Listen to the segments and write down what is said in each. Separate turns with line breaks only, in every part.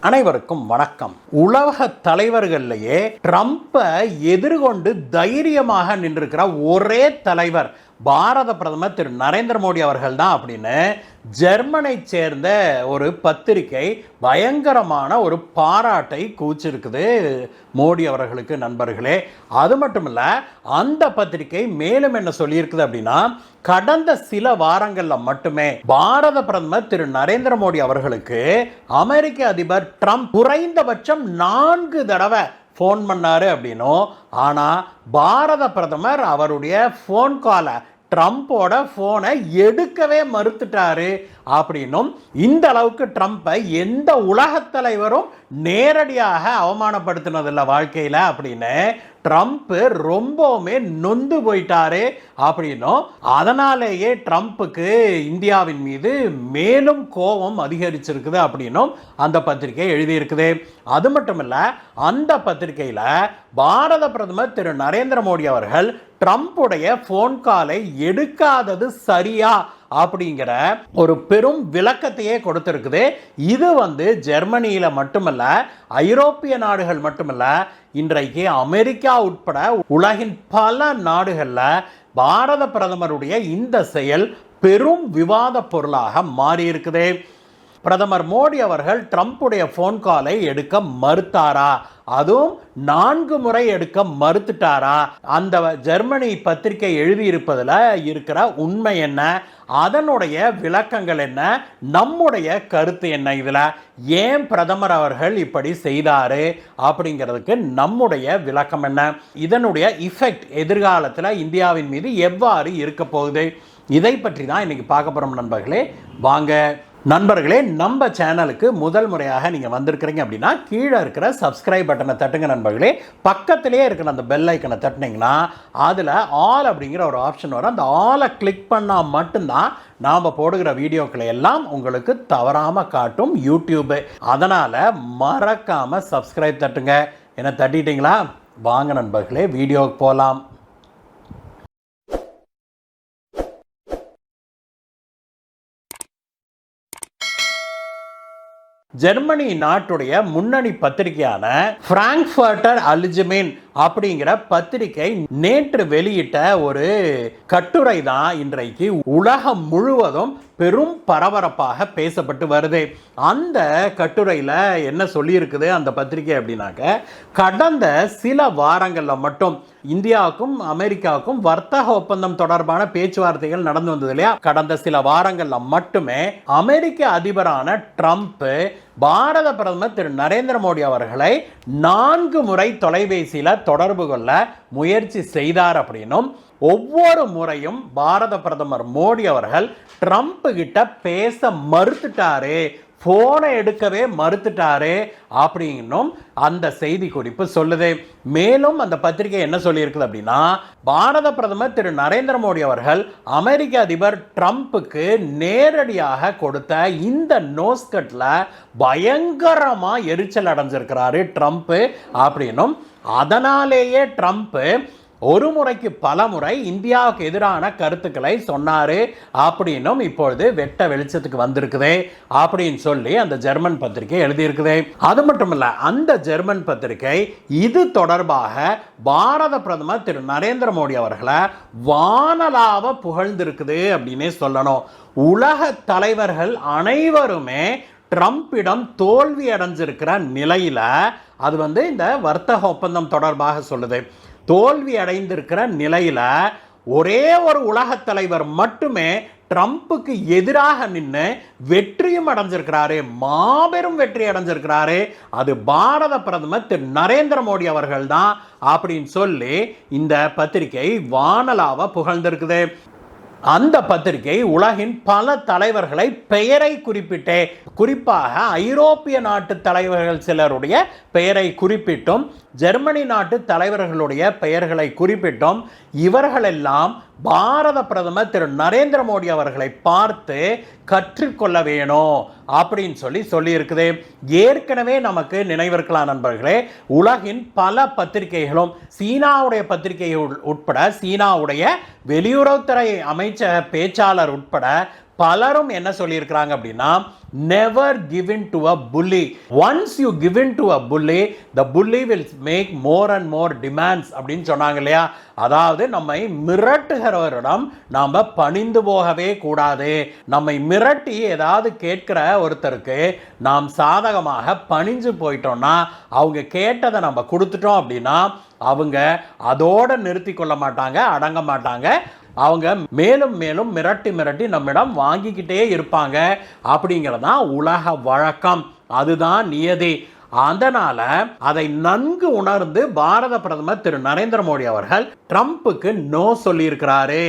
அனைவருக்கும் வணக்கம். உலக தலைவர்கள்லேயே ட்ரம்பை எதிர்கொண்டு தைரியமாக நின்றிருக்கிற ஒரே தலைவர் பாரத பிரதமர் திரு நரேந்திர மோடி அவர்கள் தான் அப்படின்னு ஜெர்மனை சேர்ந்த ஒரு பத்திரிகை பயங்கரமான ஒரு பாராட்டை கூச்சிருக்குது மோடி அவர்களுக்கு. நண்பர்களே, அது மட்டும் இல்லை, அந்த பத்திரிகை மேலும் என்ன சொல்லியிருக்குது அப்படின்னா, கடந்த சில வாரங்களில் மட்டுமே பாரத பிரதமர் திரு நரேந்திர மோடி அவர்களுக்கு அமெரிக்க அதிபர் ட்ரம்ப் குறைந்தபட்சம் 4 தடவை ஃபோன் பண்ணாரு அப்படின்னும், ஆனால் பாரத பிரதமர் அவருடைய ஃபோன் காலை ட்ரம்போட ஃபோனை எடுக்கவே மறுத்துட்டாரு அப்படின்னும், இந்த அளவுக்கு ட்ரம்பை எந்த உலகத் தலைவரும் நேரடியாக அவமானப்படுத்தினதில்லை வாழ்க்கையில் அப்படின்னு ட்ரம்ப் ரொம்பவுமே நொந்து போயிட்டாரு அப்படின்னும், அதனாலேயே ட்ரம்ப்புக்கு இந்தியாவின் மீது மேலும் கோபம் அதிகரிச்சிருக்குது அப்படின்னும் அந்த பத்திரிகை எழுதியிருக்குது. அது மட்டும் இல்லை, அந்த பத்திரிகையில் பாரத பிரதமர் திரு நரேந்திர மோடி அவர்கள் ட்ரம்புடைய ஃபோன் காலை எடுக்காதது சரியா அப்படிங்கிற ஒரு பெரும் விளக்கத்தையே கொடுத்திருக்குது. இது ஜெர்மனியில மட்டுமல்ல, ஐரோப்பிய நாடுகள் மட்டுமல்ல, இன்றைக்கு அமெரிக்கா உட்பட உலகின் பல நாடுகளில் பாரத பிரதமருடைய இந்த செயல் பெரும் விவாத பொருளாக மாறியிருக்குது. பிரதமர் மோடி அவர்கள் ட்ரம்புடைய ஃபோன் காலை எடுக்க மறுத்தாரா, அதுவும் 4 முறை எடுக்க மறுத்துட்டாரா? அந்த ஜெர்மனி பத்திரிகை எழுதியிருப்பதில் இருக்கிற உண்மை என்ன, அதனுடைய விளக்கங்கள் என்ன, நம்முடைய கருத்து என்ன, இதில் ஏன் பிரதமர் அவர்கள் இப்படி செய்தாரு அப்படிங்கிறதுக்கு நம்முடைய விளக்கம் என்ன, இதனுடைய இஃபெக்ட் எதிர்காலத்தில் இந்தியாவின் மீது எவ்வாறு இருக்க போகுது, இதை பற்றி தான் இன்னைக்கு பார்க்க போகிறோம். நண்பர்களே வாங்க. நண்பர்களே, நம்ம சேனலுக்கு முதல் முறையாக நீங்கள் வந்திருக்கிறீங்க அப்படின்னா கீழே இருக்கிற சப்ஸ்கிரைப் பட்டனை தட்டுங்க நண்பர்களே. பக்கத்திலேயே இருக்கிற அந்த பெல் ஐக்கனை தட்டினீங்கன்னா அதில் ஆல் அப்படிங்கிற ஒரு ஆப்ஷன் வரும். அந்த ஆலை கிளிக் பண்ணால் மட்டும்தான் நாம் போடுகிற வீடியோக்களை எல்லாம் உங்களுக்கு தவறாமல் காட்டும் யூடியூப். அதனால் மறக்காமல் சப்ஸ்கிரைப் தட்டுங்க. என்ன தட்டிட்டீங்களா? வாங்க நண்பர்களே, வீடியோவுக்கு போகலாம். ஜெர்மனி நாட்டுடைய முன்னணி பத்திரிகையான பிராங்க்ஃபர்ட்டர் அல்ஜெமீன் அப்படிங்கிற பத்திரிகை நேற்று வெளியிட்ட ஒரு கட்டுரை தான் இன்றைக்கு உலகம் முழுவதும் பெரும் பரபரப்பாக பேசப்பட்டு வருது. அந்த கட்டுரையில் என்ன சொல்லியிருக்குது அந்த பத்திரிகை அப்படின்னாக்க, கடந்த சில வாரங்களில் மட்டும் இந்தியாவுக்கும் அமெரிக்காவுக்கும் வர்த்தக ஒப்பந்தம் தொடர்பான பேச்சுவார்த்தைகள் நடந்து வந்தது இல்லையா? கடந்த சில வாரங்களில் மட்டுமே அமெரிக்க அதிபரான ட்ரம்ப் பாரத பிரதமர் திரு நரேந்திர மோடி அவர்களை 4 முறை தொலைபேசியில் தொடர்பு கொள்ள முயற்சி செய்தார் அப்படின்னும், ஒவ்வொரு முறையும் பாரத பிரதமர் மோடி அவர்கள் ட்ரம்ப் கிட்ட பேச மறுத்துட்டாரு, போனை எடுக்கவே மறுத்துட்டாரு அப்படின்னும் அந்த செய்தி குறிப்பு சொல்லுது. மேலும் அந்த பத்திரிகை என்ன சொல்லியிருக்குது அப்படின்னா, பாரத பிரதமர் திரு நரேந்திர மோடி அவர்கள் அமெரிக்க அதிபர் ட்ரம்ப்புக்கு நேரடியாக கொடுத்த இந்த நோஸ்கட்ல பயங்கரமா எரிச்சல் அடைஞ்சிருக்கிறாரு ட்ரம்ப் அப்படின்னும், அதனாலேயே ட்ரம்ப் ஒரு முறைக்கு பல முறை இந்தியாவுக்கு எதிரான கருத்துக்களை சொன்னாரு அப்படின்னும் இப்பொழுது வெட்ட வெளிச்சத்துக்கு வந்திருக்குது அப்படின்னு சொல்லி அந்த ஜெர்மன் பத்திரிகை எழுதியிருக்குது. அது மட்டும் இல்ல, அந்த ஜெர்மன் பத்திரிகை இது தொடர்பாக பாரத பிரதமர் திரு நரேந்திர மோடி அவர்களை வானலாவ புகழ்ந்திருக்குது அப்படின்னே சொல்லணும். உலக தலைவர்கள் அனைவருமே ட்ரம்பிடம் தோல்வி அடைஞ்சிருக்கிற நிலையில, அது இந்த வர்த்தக ஒப்பந்தம் தொடர்பாக சொல்லுது, தோல்வி அடைந்திருக்கிற நிலையில ஒரே ஒரு உலகத் தலைவர் மட்டுமே ட்ரம்புக்கு எதிராக நின்று வெற்றியும் அடைஞ்சிருக்கிறாரு, மாபெரும் வெற்றி அடைஞ்சிருக்கிறாரு. அது பாரத பிரதமர் திரு நரேந்திர மோடி அவர்கள் தான் அப்படின்னு சொல்லி இந்த பத்திரிகை வானலாவ புகழ்ந்திருக்குது. அந்த பத்திரிகை உலகின் பல தலைவர்களை பெயரை குறிப்பிட்டே, குறிப்பாக ஐரோப்பிய நாட்டு தலைவர்கள் சிலருடைய பெயரை குறிப்பிட்டும், ஜெர்மனி நாட்டு தலைவர்களுடைய பெயர்களை குறிப்பிட்டும், இவர்களெல்லாம் பாரத பிரதமர் திரு நரேந்திர மோடி அவர்களை பார்த்து கற்றுக்கொள்ள வேணும் அப்படின்னு சொல்லி இருக்குது. ஏற்கனவே நமக்கு நினைவிருக்கலாம் நண்பர்களே, உலகின் பல பத்திரிகைகளும் சீனாவுடைய பத்திரிகை உட்பட, சீனாவுடைய வெளியுறவுத்துறை அமைச்சக பேச்சாளர் உட்பட பலரும் என்ன சொல்லியிருக்கிறாங்க அப்படின்னா, never give in to a bully. Once you give in to a bully, the bully will make more and more demands அப்படின்னு சொன்னாங்க இல்லையா. அதாவது நம்மை மிரட்டுகிறவரிடம் நாம் பணிந்து போகவே கூடாது. நம்மை மிரட்டி ஏதாவது கேட்கிற ஒருத்தருக்கு நாம் சாதகமாக பணிஞ்சு போயிட்டோம்னா, அவங்க கேட்டதை நம்ம கொடுத்துட்டோம் அப்படின்னா அவங்க அதோடு நிறுத்தி கொள்ள மாட்டாங்க, அடங்க மாட்டாங்க. அவங்க மேலும் மேலும் மிரட்டி மிரட்டி நம்மிடம் வாங்கிக்கிட்டே இருப்பாங்க. அப்படிங்கிறதான் உலக வழக்கம், அதுதான் நியதி. அதனால அதை நன்கு உணர்ந்து பாரத பிரதமர் திரு நரேந்திர மோடி அவர்கள் ட்ரம்புக்கு நோ சொல்லியிருக்கிறாரு.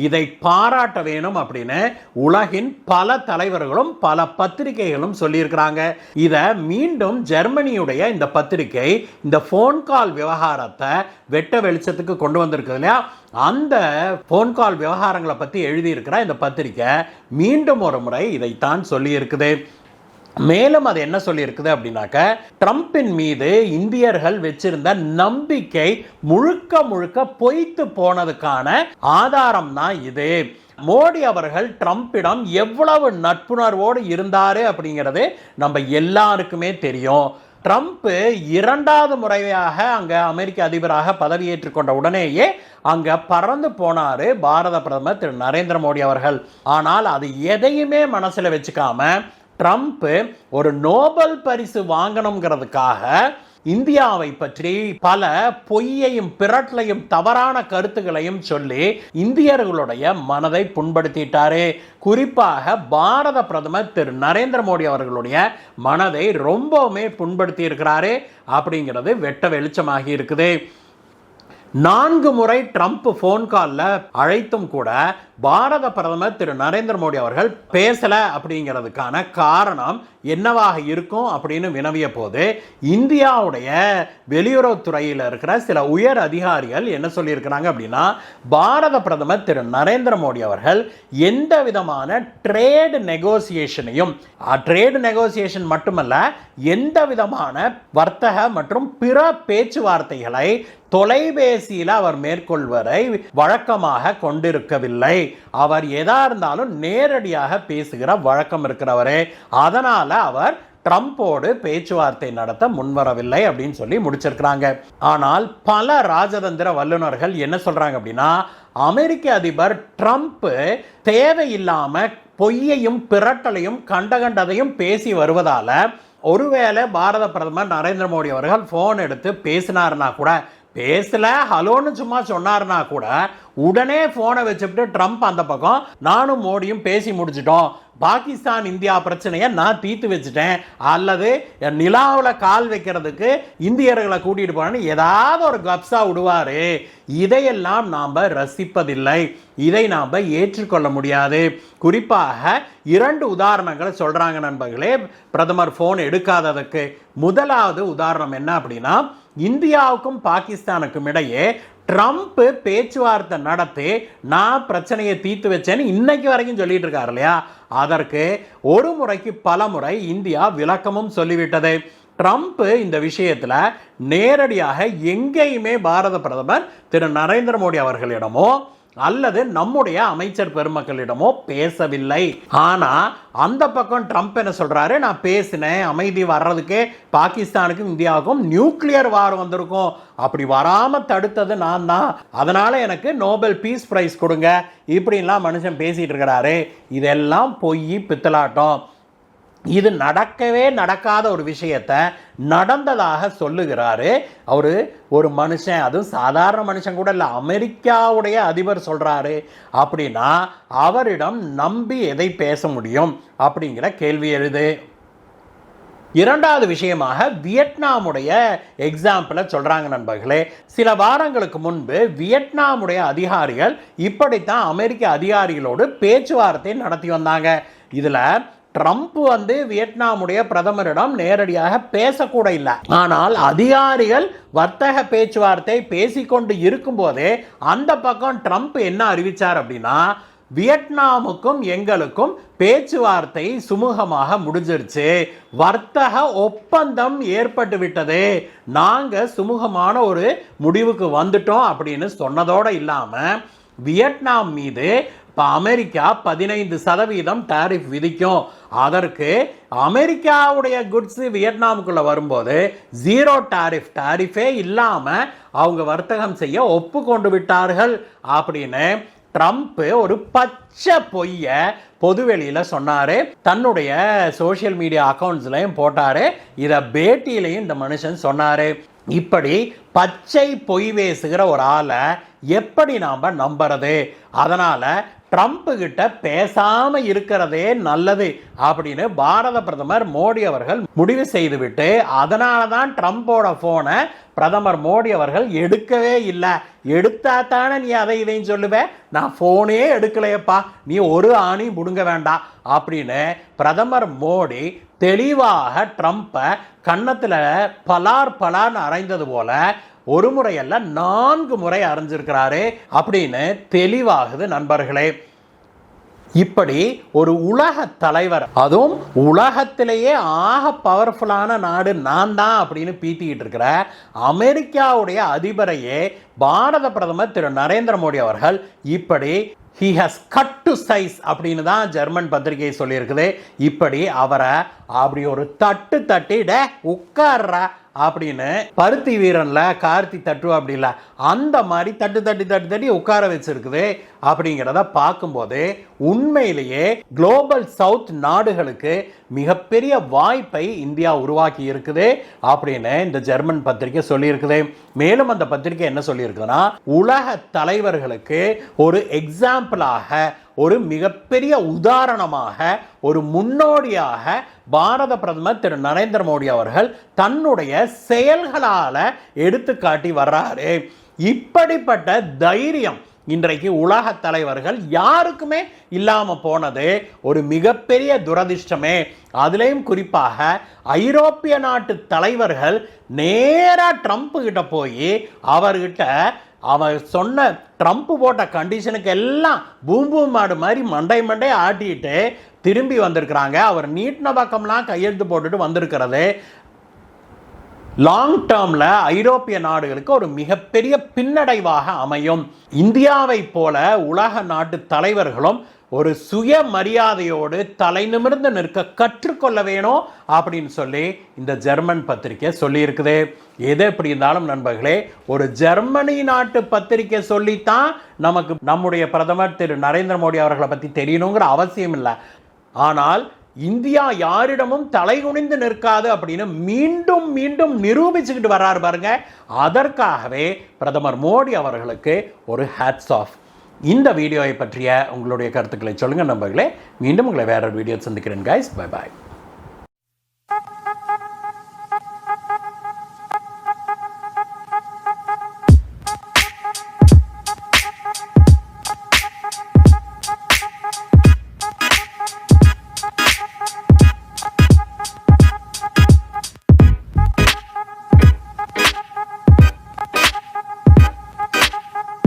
இதை பாராட்ட வேணும் அப்படின்னு உலகின் பல தலைவர்களும் பல பத்திரிகைகளும் சொல்லியிருக்கிறாங்க. இதை மீண்டும் ஜெர்மனியுடைய இந்த பத்திரிகை இந்த போன் கால் விவகாரத்தை வெட்ட வெளிச்சத்துக்கு கொண்டு வந்திருக்கு இல்லையா. அந்த போன் கால் விவகாரங்களை பற்றி எழுதியிருக்கிற இந்த பத்திரிகை மீண்டும் ஒரு முறை இதைத்தான் சொல்லி இருக்குது. மேலும் அது என்ன சொல்லியிருக்குது அப்படின்னாக்க, ட்ரம்பின் மீது இந்தியர்கள் வச்சிருந்த நம்பிக்கை முழுக்க முழுக்க பொய்த்து போனதுக்கான ஆதாரம் தான் இது. மோடி அவர்கள் ட்ரம்பிடம் எவ்வளவு நட்புணர்வோடு இருந்தாரு அப்படிங்கிறது நம்ம எல்லாருக்குமே தெரியும். ட்ரம்ப் இரண்டாவது முறையாக அங்க அமெரிக்க அதிபராக பதவியேற்றுக் கொண்ட உடனேயே அங்க பறந்து போனாரு பாரத பிரதமர் திரு நரேந்திர மோடி அவர்கள். ஆனால் அது எதையுமே மனசுல வச்சுக்காம ட்ரம்ப் ஒரு நோபல் பரிசு வாங்கணுங்கிறதுக்காக இந்தியாவை பற்றி பல பொய்யையும் பிரட்டலையும் தவறான கருத்துக்களையும் சொல்லி இந்தியர்களுடைய மனதை புண்படுத்திட்டாரு. குறிப்பாக பாரத பிரதமர் திரு நரேந்திர மோடி அவர்களுடைய மனதை ரொம்பவுமே புண்படுத்தி இருக்கிறாரு அப்படிங்கிறது வெட்ட வெளிச்சமாகி இருக்குது. 4 முறை ட்ரம்ப் போன் காலில் அழைத்தும் கூட பாரத பிரதமர் திரு நரேந்திர மோடி அவர்கள் பேசல அப்படிங்கிறதுக்கான காரணம் என்னவாக இருக்கும் அப்படின்னு வினவிய போது இந்தியாவுடைய வெளியுறவுத்துறையில் இருக்கிற சில உயர் அதிகாரிகள் என்ன சொல்லியிருக்கிறாங்க அப்படின்னா, பாரத பிரதமர் திரு நரேந்திர மோடி அவர்கள் எந்த விதமான ட்ரேடு நெகோசியேஷன் மட்டுமல்ல, எந்த விதமான வர்த்தக மற்றும் பிற பேச்சுவார்த்தைகளை தொலைபேசியில் அவர் மேற்கொள்வதை வழக்கமாக கொண்டிருக்கவில்லை. அவர் எதா இருந்தாலும் நேரடியாக பேசுகிற வழக்கம் இருக்கிறவரே. அதனால அவர் ட்ரம்போடு பேச்சுவார்த்தை நடத்த முன்வரவில்லை அப்படின்னு சொல்லி முடிச்சிருக்கிறாங்க. ஆனால் பல ராஜதந்திர வல்லுநர்கள் என்ன சொல்றாங்க அப்படின்னா, அமெரிக்க அதிபர் ட்ரம்ப் தேவையில்லாம பொய்யையும் பிரட்டலையும் கண்டதையும் பேசி வருவதால ஒருவேளை பாரத பிரதமர் நரேந்திர மோடி அவர்கள் போன் எடுத்து பேசினார்னா கூட, பேசல ஹலோன்னு சும்மா சொன்னார்னா கூட உடனே போனை வச்சுட்டு ட்ரம்ப் அந்த பக்கம் நானும் மோடியும் பேசி முடிச்சிட்டோம், பாகிஸ்தான் இந்தியா பிரச்சனையை நான் தீர்த்து வச்சுட்டேன், அல்லது நிலாவில் கால் வைக்கிறதுக்கு இந்தியர்களை கூட்டிட்டு போனேன்னு ஏதாவது ஒரு கப்ஸா விடுவாரு. இதையெல்லாம் நாம் ரசிப்பதில்லை, இதை நாம் ஏற்றுக்கொள்ள முடியாது. குறிப்பாக 2 உதாரணங்களை சொல்றாங்க நண்பர்களே பிரதமர் போன் எடுக்காததுக்கு. முதலாவது உதாரணம் என்ன அப்படின்னா, இந்தியாவுக்கும் பாகிஸ்தானுக்கும் இடையே ட்ரம்ப் பேச்சுவார்த்தை நடத்தி நான் பிரச்சனையை தீர்த்து வச்சேன்னு இன்னைக்கு வரைக்கும் சொல்லிட்டு இருக்காரு இல்லையா. அதற்கு ஒரு முறைக்கு பல முறை இந்தியா விளக்கமும் சொல்லிவிட்டது. ட்ரம்ப் இந்த விஷயத்தில் நேரடியாக எங்கேயுமே பாரத பிரதமர் திரு நரேந்திர மோடி அவர்களிடமோ அல்லது நம்முடைய அமைச்சர் பெருமக்களிடமோ பேசவில்லை. ஆனா அந்த பக்கம் ட்ரம்ப் என்ன சொல்றாரு, நான் பேசினேன், அமைதி வர்றதுக்கே பாகிஸ்தானுக்கும் இந்தியாவுக்கும் நியூக்ளியர் வார் வந்திருக்கும், அப்படி வராம தடுத்தது நான் தான், அதனால எனக்கு நோபல் பீஸ் பிரைஸ் கொடுங்க, இப்படின்லாம் மனுஷன் பேசிட்டு இருக்கிறாரு. இதெல்லாம் பொய் பித்தலாட்டம். இது நடக்கவே நடக்காத ஒரு விஷயத்தை நடந்ததாக சொல்லுகிறாரு அவரு. ஒரு மனுஷன், அதுவும் சாதாரண மனுஷன் கூட இல்லை, அமெரிக்காவுடைய அதிபர் சொல்றாரு அப்படின்னா அவரிடம் நம்பி எதை பேச முடியும் அப்படிங்கிற கேள்வி எழுது. இரண்டாவது விஷயமாக வியட்நாமுடைய எக்ஸாம்பிளை சொல்றாங்க நண்பர்களே. சில வாரங்களுக்கு முன்பு வியட்நாமுடைய அதிகாரிகள் இப்படித்தான் அமெரிக்க அதிகாரிகளோடு பேச்சுவார்த்தை நடத்தி வந்தாங்க. இதுல ட்ரம்ப் வியட்நாமுடைய பிரதமரிடம் நேரடியாக பேசக்கூட இல்லை. ஆனால் அதிகாரிகள் வர்த்தக பேச்சுவார்த்தை பேசிக்கொண்டு இருக்கும் போதே அந்த பக்கம் ட்ரம்ப் என்ன அறிவிச்சார் அப்படின்னா, வியட்நாமுக்கும் எங்களுக்கும் பேச்சுவார்த்தை சுமூகமாக முடிஞ்சிருச்சு, வர்த்தக ஒப்பந்தம் ஏற்பட்டு விட்டது, நாங்க சுமூகமான ஒரு முடிவுக்கு வந்துட்டோம் அப்படின்னு சொன்னதோடு இல்லாம வியட்நாம் மீது இப்போ அமெரிக்கா 15% டாரிஃப் விதிக்கும். அதற்கு அமெரிக்காவுடைய குட்ஸ் வியட்நாமுக்குள்ள வரும்போது ஜீரோ டாரிஃபே இல்லாம அவங்க வர்த்தகம் செய்ய ஒப்புக்கொண்டு விட்டார்கள் அப்படின்னு ட்ரம்ப் ஒரு பச்சை பொய்ய பொதுவெளியில சொன்னாரு. தன்னுடைய சோசியல் மீடியா அக்கவுண்ட்ஸ்லையும் போட்டாரு. இதை பேட்டியிலையும் இந்த மனுஷன் சொன்னாரு. இப்படி பச்சை பொய் பேசுகிற ஒரு ஆளை எப்படி நாம நம்புறது? அதனால ட்ரம்ப் கிட்ட பேசாம இருக்கிறதே நல்லது அப்படின்னு பாரத பிரதமர் மோடி அவர்கள் முடிவு செய்துவிட்டு, அதனால தான் ட்ரம்போட போனை பிரதமர் மோடி அவர்கள் எடுக்கவே இல்லை. எடுத்தா தானே நீ அதை இதையும் சொல்லுவே, நான் போனே எடுக்கலையப்பா, நீ ஒரு ஆணி முடுங்க வேண்டாம் அப்படின்னு பிரதமர் மோடி தெளிவாக ட்ரம்பை கன்னத்தில் பலார்னு அரைந்தது போல ஒரு முறை அல்ல 4 முறை அரைஞ்சிருக்கிறாரு அப்படின்னு தெளிவாகுது நண்பர்களே. இப்படி ஒரு உலக தலைவர், அதுவும் உலகத்திலேயே ஆக பவர்ஃபுல்லான நாடு நான் தான் அப்படின்னு பீத்திக்கிட்டு இருக்கிற அமெரிக்காவுடைய அதிபரையே பாரத பிரதமர் திரு நரேந்திர மோடி அவர்கள் இப்படி he has cut to size அப்படின்னு தான் ஜெர்மன் பத்திரிகை சொல்லியிருக்குது. இப்படி அவரை அப்படி ஒரு தட்டிட உட்கார்ற அப்படின்னு பருத்தி வீரன்ல கார்த்தி தட்டு அப்படி இல்லை, அந்த மாதிரி தட்டி உட்கார வச்சிருக்குது. அப்படிங்கிறத பார்க்கும்போது உண்மையிலேயே குளோபல் சவுத் நாடுகளுக்கு மிகப்பெரிய வாய்ப்பை இந்தியா உருவாக்கி இருக்குது அப்படின்னு இந்த ஜெர்மன் பத்திரிகை சொல்லியிருக்குது. மேலும் அந்த பத்திரிகை என்ன சொல்லியிருக்குதுன்னா, உலக தலைவர்களுக்கு ஒரு எக்ஸாம்பிளாக, ஒரு மிகப்பெரிய உதாரணமாக, ஒரு முன்னோடியாக பாரத பிரதமர் திரு நரேந்திர மோடி அவர்கள் தன்னுடைய செயல்களால எடுத்துக்காட்டி வர்றாரு. இப்படிப்பட்ட தைரியம் இன்றைக்கு உலக தலைவர்கள் யாருக்குமே இல்லாம போனது ஒரு மிகப்பெரிய துரதிர்ஷ்டமே. அதுலேயும் குறிப்பாக ஐரோப்பிய நாட்டு தலைவர்கள் நேரா ட்ரம்ப் கிட்ட போய் அவர்கிட்ட அவர் சொன்ன ட்ரம்ப் போட்ட கண்டிஷனுக்கு எல்லாம் பூம் மாடு மாதிரி மண்டை ஆட்டிட்டு திரும்பி வந்திருக்கிறாங்க. அவர் நீட்டின பக்கம்லாம் கையெழுத்து போட்டுட்டு வந்திருக்கிறது லாங் டேர்ம்ல ஐரோப்பிய நாடுகளுக்கு ஒரு மிகப்பெரிய பின்னடைவாக அமையும். இந்தியாவை போல உலக நாட்டு தலைவர்களும் ஒரு சுய மரியாதையோடு தலை நிமிர்ந்து நிற்க கற்றுக்கொள்ள வேணும் அப்படின்னு சொல்லி இந்த ஜெர்மன் பத்திரிகை சொல்லி இருக்குது. எது எப்படி இருந்தாலும் நண்பர்களே, ஒரு ஜெர்மனி நாட்டு பத்திரிகை சொல்லித்தான் நமக்கு நம்முடைய பிரதமர் திரு நரேந்திர மோடி அவர்களை பற்றி தெரியணுங்கிற அவசியம் இல்லை. ஆனால் இந்தியா யாரிடமும் தலைகுனிந்து நிற்காது அப்படின்னு மீண்டும் நிரூபிச்சுக்கிட்டு வர்றாரு பாருங்க. அதற்காகவே பிரதமர் மோடி அவர்களுக்கு ஒரு ஹேட்ஸ் ஆஃப். இந்த வீடியோவை பற்றிய உங்களுடைய கருத்துக்களை சொல்லுங்க நண்பர்களே. மீண்டும் உங்களை வேற ஒரு வீடியோ சந்திக்கிறேன் கைஸ். Bye bye.